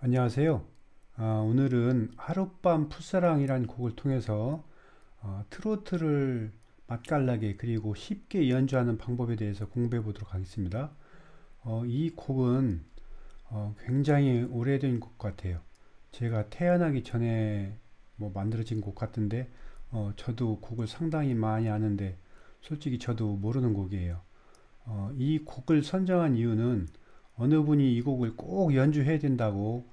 안녕하세요. 오늘은 하룻밤 풋사랑이라는 곡을 통해서 트로트를 맛깔나게 그리고 쉽게 연주하는 방법에 대해서 공부해 보도록 하겠습니다. 이 곡은 굉장히 오래된 곡 같아요. 제가 태어나기 전에 만들어진 곡 같은데 저도 곡을 상당히 많이 아는데 솔직히 저도 모르는 곡이에요. 이 곡을 선정한 이유는 어느 분이 이 곡을 꼭 연주해야 된다고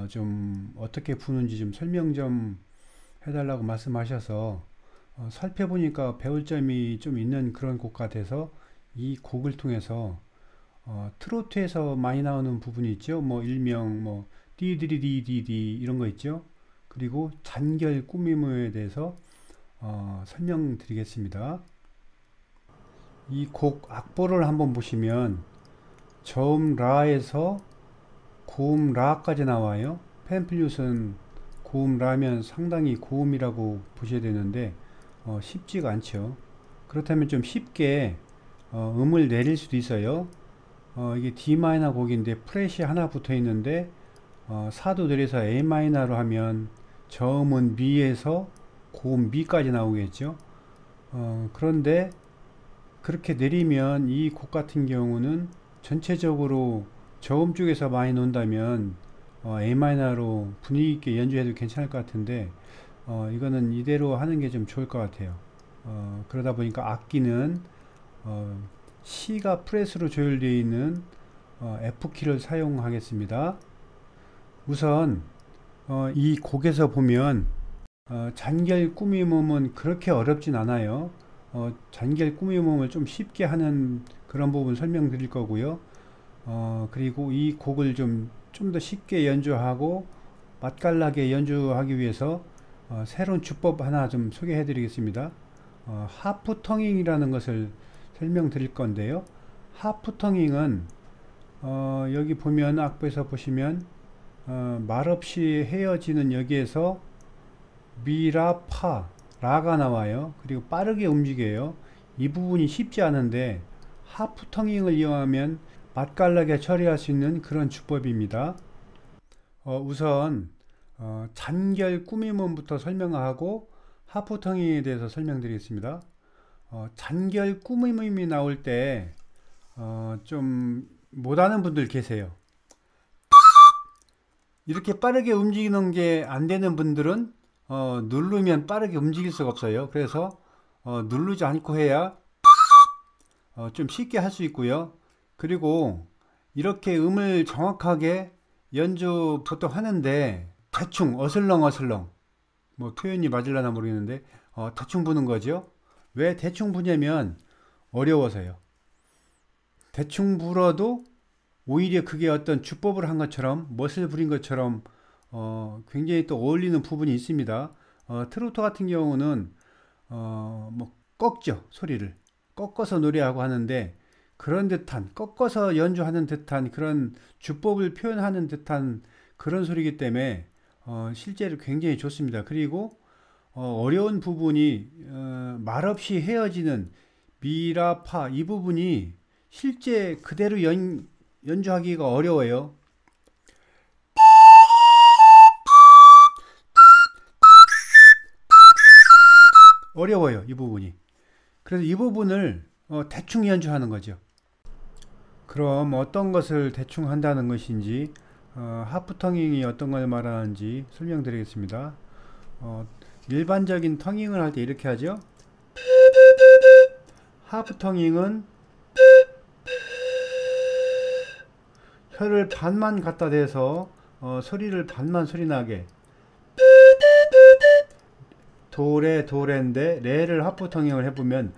좀 어떻게 푸는지 좀 설명 좀 해달라고 말씀하셔서 살펴보니까 배울 점이 좀 있는 그런 곡 같아서 이 곡을 통해서 트로트에서 많이 나오는 부분이 있죠. 일명 디디리디디디 이런 거 있죠. 그리고 잔결 꾸미무에 대해서 설명드리겠습니다. 이 곡 악보를 한번 보시면 저음 라에서 고음 라까지 나와요. 펜플룻은 고음 라면 상당히 고음이라고 보셔야 되는데 쉽지가 않죠. 그렇다면 좀 쉽게 음을 내릴 수도 있어요. 이게 D 마이너 곡인데 프렛이 하나 붙어 있는데 사도 내려서 A 마이너로 하면 저음은 미에서 고음 미까지 나오겠죠. 그런데 그렇게 내리면 이 곡 같은 경우는 전체적으로 저음 쪽에서 많이 논다면 A 마이너로 분위기 있게 연주해도 괜찮을 것 같은데 이거는 이대로 하는 게 좀 좋을 것 같아요. 그러다 보니까 악기는 C가 프렛으로 조율되어 있는 F키를 사용하겠습니다. 우선 이 곡에서 보면 잔결 꾸미몸은 그렇게 어렵진 않아요. 잔결 꾸미몸을 좀 쉽게 하는 그런 부분 설명드릴 거고요. 그리고 이 곡을 좀 더 쉽게 연주하고 맛깔나게 연주하기 위해서 새로운 주법 하나 좀 소개해 드리겠습니다. 하프 텅잉이라는 것을 설명드릴 건데요. 하프 텅잉은 여기 보면 악보에서 보시면 말없이 헤어지는 여기에서 미라 파 라가 나와요. 그리고 빠르게 움직여요. 이 부분이 쉽지 않은데 하프 텅잉을 이용하면 맛깔나게 처리할 수 있는 그런 주법입니다. 우선 잔결 꾸밈음부터 설명하고 하프 텅잉에 대해서 설명드리겠습니다. 잔결 꾸밈음이 나올 때 좀 못하는 분들 계세요. 이렇게 빠르게 움직이는 게 안 되는 분들은 누르면 빠르게 움직일 수가 없어요. 그래서 누르지 않고 해야 좀 쉽게 할 수 있고요. 그리고 이렇게 음을 정확하게 연주 보통 하는데 대충 어슬렁어슬렁 표현이 맞을려나 모르겠는데 대충 부는 거죠. 왜 대충 부냐면 어려워서요. 대충 불어도 오히려 그게 어떤 주법을 한 것처럼 멋을 부린 것처럼 굉장히 또 어울리는 부분이 있습니다. 트로트 같은 경우는 꺾죠. 소리를 꺾어서 노래하고 하는데 그런 듯한 꺾어서 연주하는 듯한 그런 주법을 표현하는 듯한 그런 소리이기 때문에 실제로 굉장히 좋습니다. 그리고 어려운 부분이 말없이 헤어지는 미라파 이 부분이 실제 그대로 연주하기가 어려워요. 어려워요, 이 부분이. 그래서 이 부분을 대충 연주하는 거죠. 그럼 어떤 것을 대충 한다는 것인지 하프 텅잉이 어떤 걸 말하는지 설명드리겠습니다. 일반적인 텅잉을 할 때 이렇게 하죠. 하프 텅잉은 혀를 반만 갖다 대서 소리를 반만 소리나게 도레 도레인데 레를 하프 텅잉을 해보면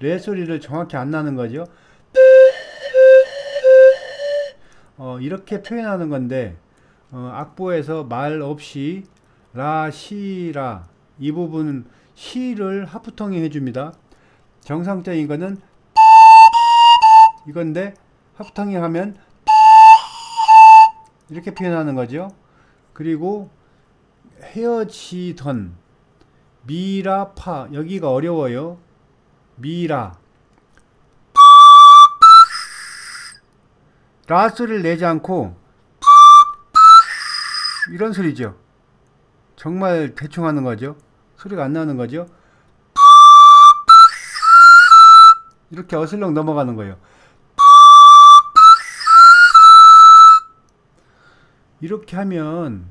레 소리를 정확히 안 나는 거죠. 이렇게 표현하는 건데 악보에서 말 없이 라, 시, 라 이 부분은 시를 하프 텅잉 해줍니다. 정상적인 거는 이건데 하프 텅잉 하면 이렇게 표현하는 거죠. 그리고 헤어지던 미라 파 여기가 어려워요. 미라 라 소리를 내지 않고 이런 소리죠. 정말 대충 하는 거죠. 소리가 안 나는 거죠. 이렇게 어슬렁 넘어가는 거예요. 이렇게 하면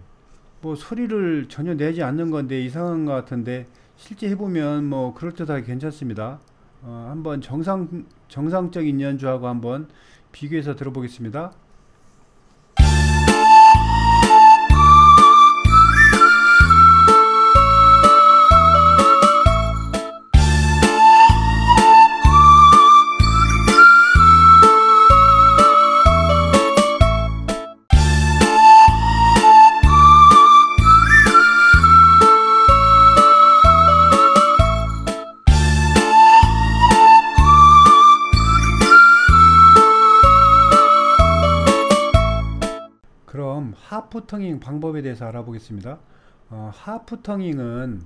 뭐 소리를 전혀 내지 않는 건데 이상한 것 같은데 실제 해보면 뭐 그럴듯하게 괜찮습니다. 한번 정상적인 연주하고 한번 비교해서 들어보겠습니다. 그럼 하프 텅잉 방법에 대해서 알아보겠습니다. 하프 텅잉은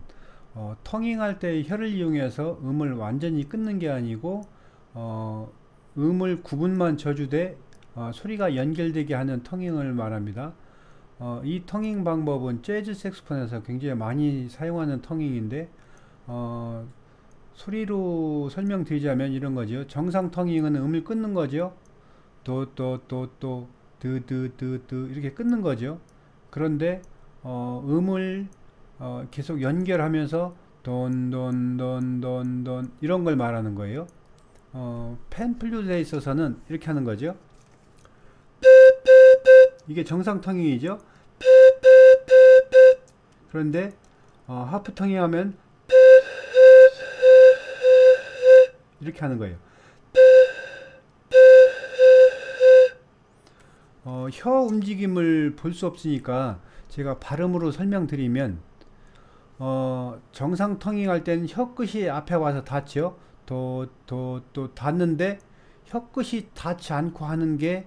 텅잉할 때 혀를 이용해서 음을 완전히 끊는 게 아니고 음을 구분만 저주되 소리가 연결되게 하는 텅잉을 말합니다. 이 텅잉 방법은 재즈 색소폰에서 굉장히 많이 사용하는 텅잉인데 소리로 설명드리자면 이런 거죠. 정상 텅잉은 음을 끊는 거죠. 도도도도 드드드드 이렇게 끊는 거죠. 그런데 음을 계속 연결하면서 돈돈돈돈돈 이런 걸 말하는 거예요. 펜 플룻에 있어서는 이렇게 하는 거죠. 이게 정상 텅잉이죠. 그런데 하프 텅잉 하면 이렇게 하는 거예요. 혀 움직임을 볼 수 없으니까 제가 발음으로 설명드리면 정상 텅잉 할 때는 혀 끝이 앞에 와서 닿죠. 또 닿는데 혀 끝이 닿지 않고 하는 게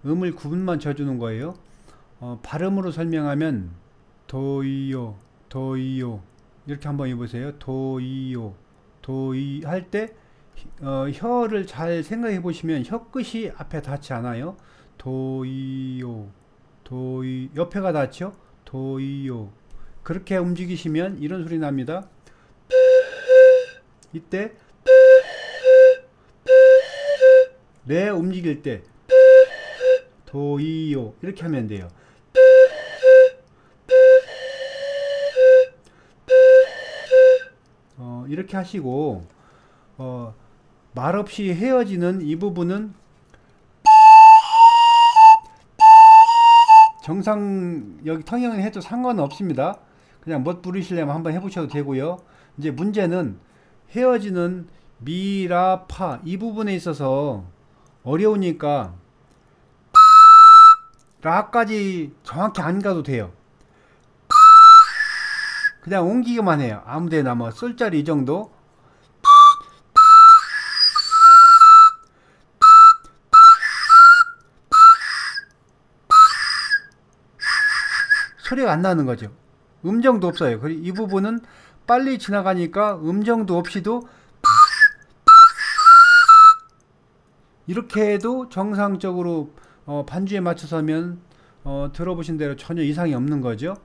음을 구분만 져주는 거예요. 발음으로 설명하면 도이요 도이요 이렇게 한번 해보세요. 도이요 도이 할 때 혀를 잘 생각해 보시면 혀 끝이 앞에 닿지 않아요. 도이요 도이 옆에가 닿죠. 도이요 그렇게 움직이시면 이런 소리 납니다. 이때 레 움직일 때 도이요 이렇게 하면 돼요. 이렇게 하시고 말없이 헤어지는 이 부분은 정상 여기 텅잉을 해도 상관없습니다. 그냥 못 부르시려면 한번 해보셔도 되고요. 이제 문제는 헤어지는 미, 라, 파 이 부분에 있어서 어려우니까 라까지 정확히 안 가도 돼요. 그냥 옮기기만 해요. 아무데나 뭐 솔자리 이 정도. 소리가 안 나는 거죠. 음정도 없어요. 그리고 이 부분은 빨리 지나가니까 음정도 없이도 이렇게 해도 정상적으로 반주에 맞춰서 하면 들어보신 대로 전혀 이상이 없는 거죠.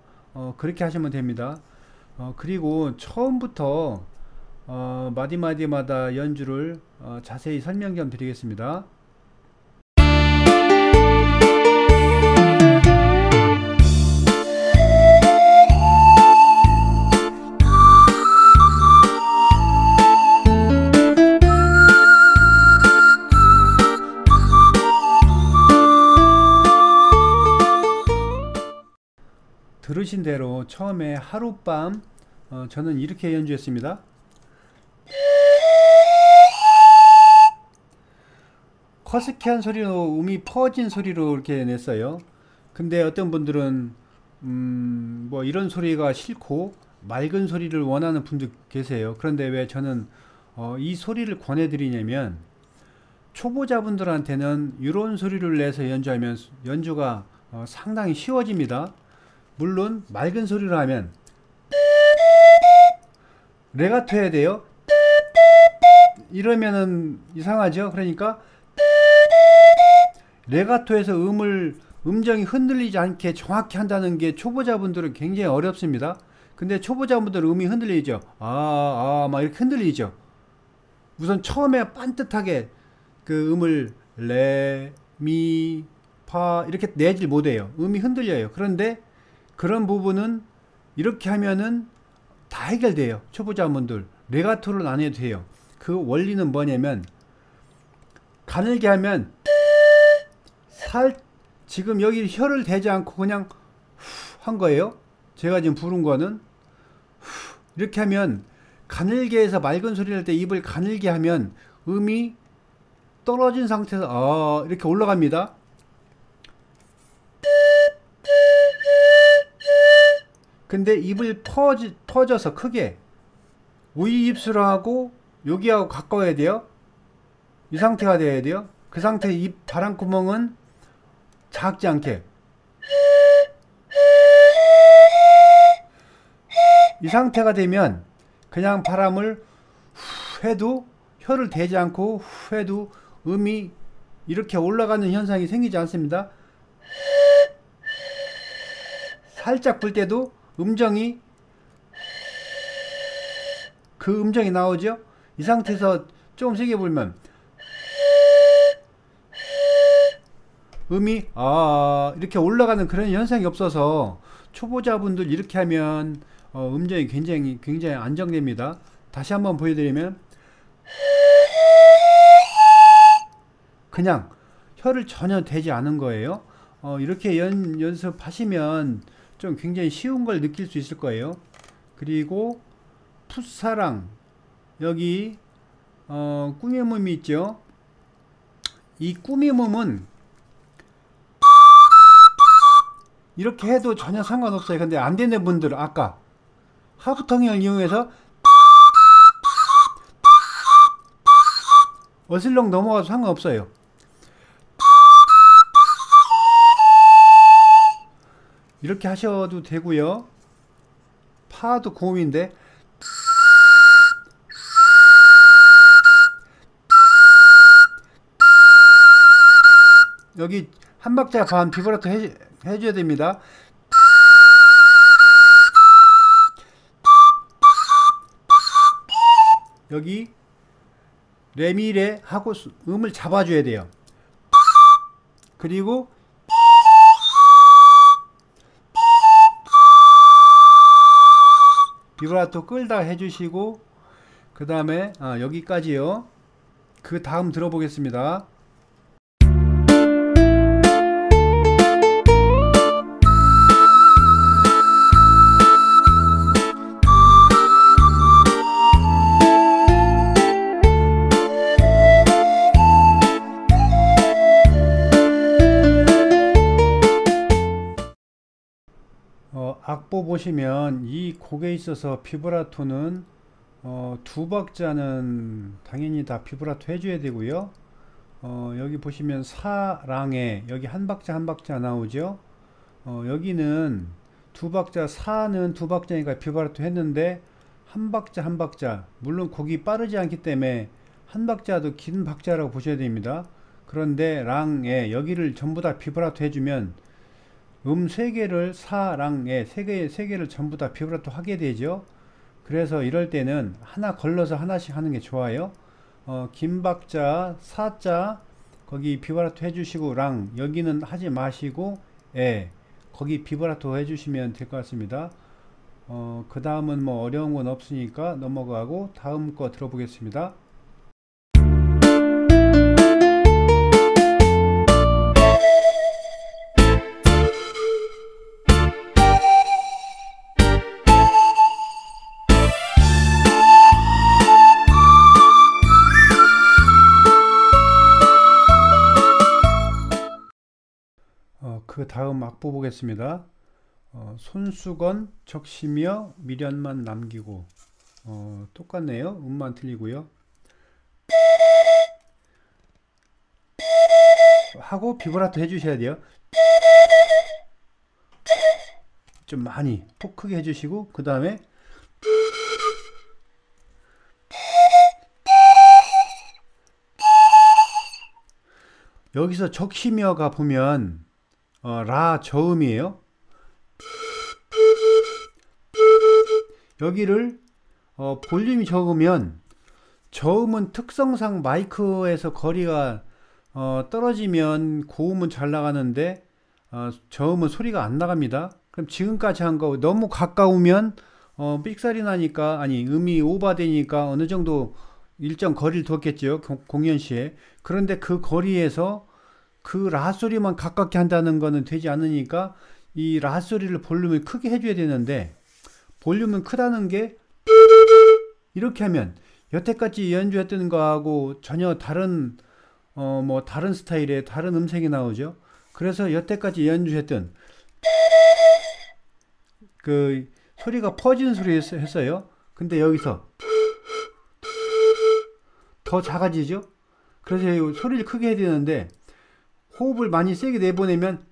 그렇게 하시면 됩니다. 그리고 처음부터 마디마디마다 연주를 자세히 설명 좀 드리겠습니다. 들으신 대로 처음에 하룻밤 저는 이렇게 연주했습니다. 커스키한 소리로 음이 퍼진 소리로 이렇게 냈어요. 근데 어떤 분들은 뭐 이런 소리가 싫고 맑은 소리를 원하는 분도 계세요. 그런데 왜 저는 이 소리를 권해드리냐면 초보자분들한테는 이런 소리를 내서 연주하면 연주가 상당히 쉬워집니다. 물론 맑은 소리로 하면 레가토 해야 돼요. 이러면은 이상하죠. 그러니까 레가토에서 음정이 흔들리지 않게 정확히 한다는 게 초보자분들은 굉장히 어렵습니다. 근데 초보자분들은 음이 흔들리죠. 막 이렇게 흔들리죠. 우선 처음에 반듯하게 그 음을 레, 미, 파 이렇게 내질 못해요. 음이 흔들려요. 그런데 그런 부분은 이렇게 하면은 다 해결돼요. 초보자분들 레가토를 안 해도 돼요. 그 원리는 뭐냐면 가늘게 하면 지금 여기 혀를 대지 않고 그냥 한 거예요. 제가 지금 부른 거는 이렇게 하면 가늘게 해서 맑은 소리를 할 때 입을 가늘게 하면 음이 떨어진 상태에서 이렇게 올라갑니다. 근데 입을 퍼져서 크게 우이 입술하고 여기하고 가까워야 돼요. 이 상태가 돼야 돼요. 그 상태의 입 바람구멍은 작지 않게 이 상태가 되면 그냥 바람을 후 해도 혀를 대지 않고 후 해도 음이 이렇게 올라가는 현상이 생기지 않습니다. 살짝 불 때도 그 음정이 나오죠. 이 상태에서 조금 세게 불면 음이 이렇게 올라가는 그런 현상이 없어서 초보자분들 이렇게 하면 음정이 굉장히 안정됩니다. 다시 한번 보여드리면 그냥 혀를 전혀 대지 않은 거예요. 이렇게 연습하시면 좀 굉장히 쉬운 걸 느낄 수 있을 거예요. 그리고 풋사랑 여기 꿈의 몸이 있죠. 이 꿈의 몸은 이렇게 해도 전혀 상관없어요. 근데 안 되는 분들은 아까 하프텅을 이용해서 어슬렁 넘어가도 상관없어요. 이렇게 하셔도 되고요. 파도 고음인데 여기 한 박자 반 비브라토 해줘야 됩니다. 여기 레미레 하고 음을 잡아줘야 돼요. 그리고 비브라토 끌다 해주시고 그 다음에 여기까지요. 그 다음 들어보겠습니다. 악보 보시면 이 곡에 있어서 비브라토는 두 박자는 당연히 다 비브라토 해줘야 되고요. 여기 보시면 사랑에 여기 한 박자 한 박자 나오죠. 여기는 두 박자, 사는 두 박자니까 비브라토 했는데 한 박자 한 박자, 물론 곡이 빠르지 않기 때문에 한 박자도 긴 박자라고 보셔야 됩니다. 그런데 랑에 여기를 전부 다 비브라토 해주면 세 개를 사랑에 세 개를 전부 다 비브라토 하게 되죠. 그래서 이럴 때는 하나 걸러서 하나씩 하는 게 좋아요. 긴 박자 사자 거기 비브라토 해주시고 랑 여기는 하지 마시고 거기 비브라토 해주시면 될 것 같습니다. 그 다음은 뭐 어려운 건 없으니까 넘어가고 다음 거 들어보겠습니다. 그 다음 악보 보겠습니다. 손수건 적시며 미련만 남기고 똑같네요. 음만 틀리고요. 하고 비브라토 해주셔야 돼요. 좀 많이 톡 크게 해주시고 그 다음에 여기서 적시며가 보면 라 저음이에요. 여기를 볼륨이 적으면 저음은 특성상 마이크에서 거리가 떨어지면 고음은 잘 나가는데 저음은 소리가 안 나갑니다. 그럼 지금까지 한 거 너무 가까우면 삑사리 나니까, 아니 음이 오버되니까 어느 정도 일정 거리를 뒀겠죠, 공연 시에. 그런데 그 거리에서 그 라 소리만 가깝게 한다는 거는 되지 않으니까 이 라 소리를 볼륨을 크게 해줘야 되는데, 볼륨은 크다는 게 이렇게 하면 여태까지 연주했던 거하고 전혀 다른 뭐 다른 스타일의 다른 음색이 나오죠. 그래서 여태까지 연주했던 그 소리가 퍼지는 소리 했어요. 근데 여기서 더 작아지죠. 그래서 소리를 크게 해야 되는데, 호흡을 많이 세게 내보내면,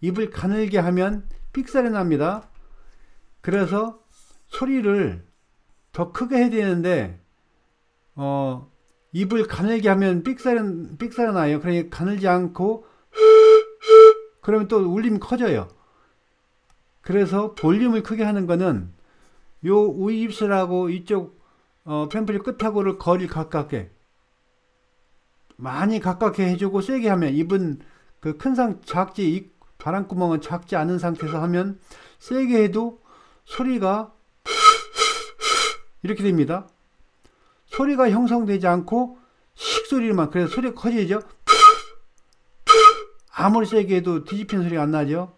입을 가늘게 하면 삑사리 납니다. 그래서 소리를 더 크게 해야 되는데 입을 가늘게 하면 삑사리 나요. 그러니까 가늘지 않고 그러면 또 울림이 커져요. 그래서 볼륨을 크게 하는 거는 요 우입술하고 이쪽 펜플리 끝하고를 거리를 가깝게, 많이 가깝게 해주고, 세게 하면 입은 그 큰 상 작지, 바람구멍은 작지 않은 상태에서 하면 세게 해도 소리가 이렇게 됩니다. 소리가 형성되지 않고 식소리만, 그래서 소리가 커지죠. 아무리 세게 해도 뒤집히는 소리가 안 나죠.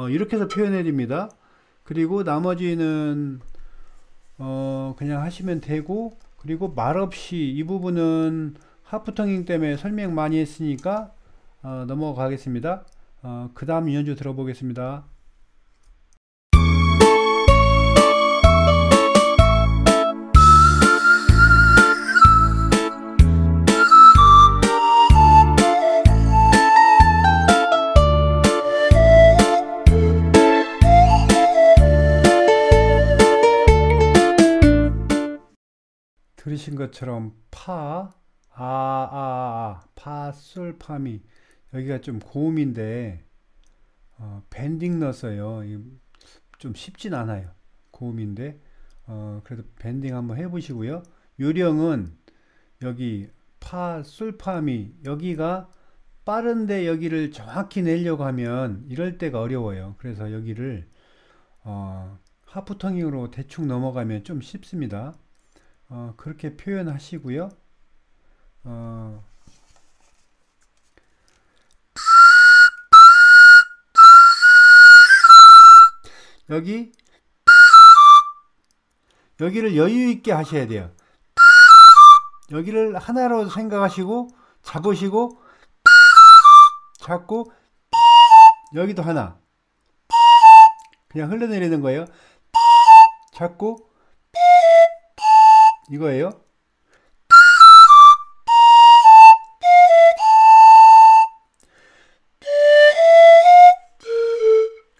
이렇게 해서 표현해 드립니다. 그리고 나머지는 그냥 하시면 되고, 그리고 말없이 이 부분은 하프텅잉 때문에 설명 많이 했으니까 넘어가겠습니다. 그 다음 연주 들어보겠습니다. 들으신 것처럼 파, 파, 솔, 파미, 여기가 좀 고음인데 밴딩 넣었어요. 좀 쉽진 않아요. 고음인데 그래도 밴딩 한번 해보시고요. 요령은 여기 파, 솔, 파미, 여기가 빠른데 여기를 정확히 내려고 하면 이럴 때가 어려워요. 그래서 여기를 하프텅잉으로 대충 넘어가면 좀 쉽습니다. 그렇게 표현하시고요. 여기를 여유 있게 하셔야 돼요. 여기를 하나로 생각하시고 잡으시고, 잡고 여기도 하나 그냥 흘러내리는 거예요. 잡고 이거예요.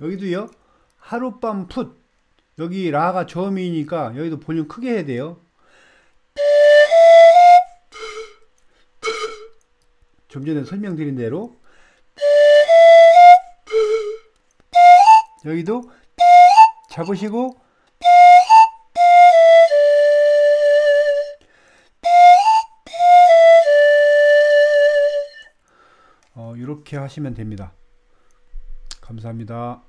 여기도요. 하룻밤 풋, 여기 라가 저음이니까 여기도 볼륨 크게 해야 돼요. 좀 전에 설명드린 대로 여기도 잡으시고 이렇게 하시면 됩니다. 감사합니다.